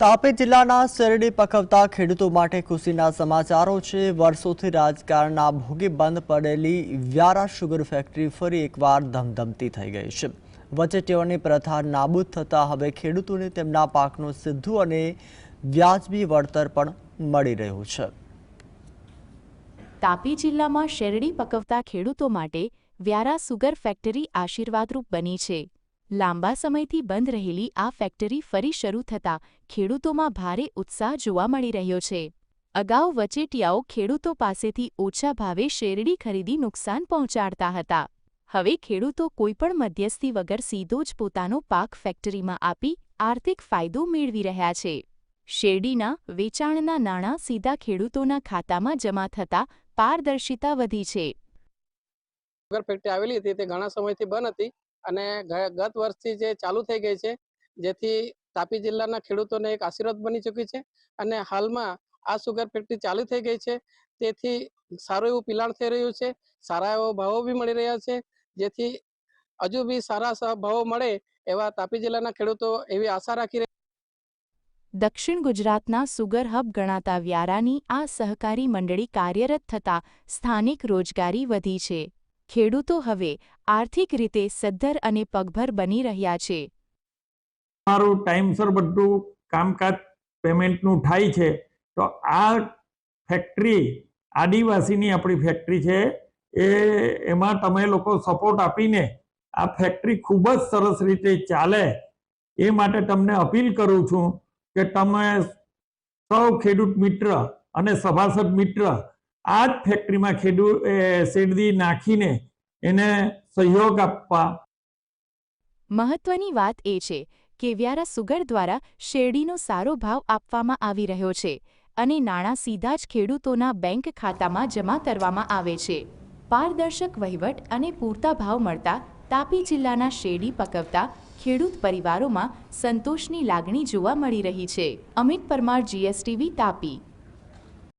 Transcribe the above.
તાપી જિલ્લાના શેરડી પકવતા ખેડૂતો માટે ખુશીના સમાચારો છે। વર્ષોથી રાજકારણના ભોગે બંધ પડેલી વ્યારા શુગર ફેક્ટરી ફરી એકવાર ધમધમતી થઈ ગઈ છે। વચેટીઓની પ્રથા નાબૂદ થતા હવે ખેડૂતોને તેમના પાકનું સીધું અને વ્યાજબી વળતર પણ મળી રહ્યું છે। તાપી જિલ્લામાં શેરડી પકવતા ખેડૂતો માટે વ્યારા સુગર ફેક્ટરી આશીર્વાદરૂપ બની છે। લાંબા સમયથી બંધ રહેલી આ ફેક્ટરી ફરી શરૂ થતાં ખેડૂતોમાં ભારે ઉત્સાહ જોવા મળી રહ્યો છે। અગાઉ વચેટિયાઓ ખેડૂતો પાસેથી ઓછા ભાવે શેરડી ખરીદી નુકસાન પહોંચાડતા હતા। હવે ખેડૂતો કોઈપણ મધ્યસ્થી વગર સીધો જ પોતાનો પાક ફેક્ટરીમાં આપી આર્થિક ફાયદો મેળવી રહ્યા છે। શેરડીના વેચાણના નાણાં સીધા ખેડૂતોના ખાતામાં જમા થતાં પારદર્શિતા વધી છે। સુગર ફેક્ટરી આવેલી હતી તે ઘણા સમયથી બંધ હતી અને ગત વર્ષથી જે ચાલુ થઈ ગઈ છે, જેથી તાપી જિલ્લાના ખેડૂતોને એક આશીર્વાદ બની ચૂકી છે। અને હાલમાં આ સુગર ફેક્ટરી ચાલુ થઈ ગઈ છે, તેથી સારું એવું પિલાણ થઈ રહ્યું છે, સારા એવા ભાવો બી મળી રહ્યા છે, જેથી હજુ બી સારા ભાવો મળે એવા તાપી જિલ્લાના ખેડૂતો એવી આશા રાખી રહ્યા। દક્ષિણ ગુજરાતના સુગર હબ ગણાતા વ્યારાની આ સહકારી મંડળી કાર્યરત થતાં સ્થાનિક રોજગારી વધી છે। ખેડૂતો હવે આર્થિક રીતે સદ્ધર અને પગભર બની રહ્યા છે। મારું ટાઈમસર બધું કામકાજ પેમેન્ટનું થાય છે, તો આ ફેક્ટરી આદિવાસીની આપણી ફેક્ટરી છે, એમાં તમે લોકો સપોર્ટ આપીને આ ફેક્ટરી ખૂબ જ સરસ રીતે ચાલે એ માટે તમને અપીલ કરું છું કે તમે સૌ ખેડૂત મિત્ર અને સભાસદ મિત્ર આ જ ફેક્ટરીમાં શેરડી નાખીને એને સહયોગ આપવા। મહત્વની વાત એ છે કે વ્યારા સુગર દ્વારા શેરડીનો સારો ભાવ આપવામાં આવી રહ્યો છે અને નાણાં સીધા જ ખેડૂતોના બેંક ખાતામાં જમા કરવામાં આવે છે। પારદર્શક વહીવટ અને પૂરતા ભાવ મળતા તાપી જિલ્લાના શેરડી પકવતા ખેડૂત પરિવારોમાં સંતોષની લાગણી જોવા મળી રહી છે। અમિત પરમાર, GSTV, તાપી।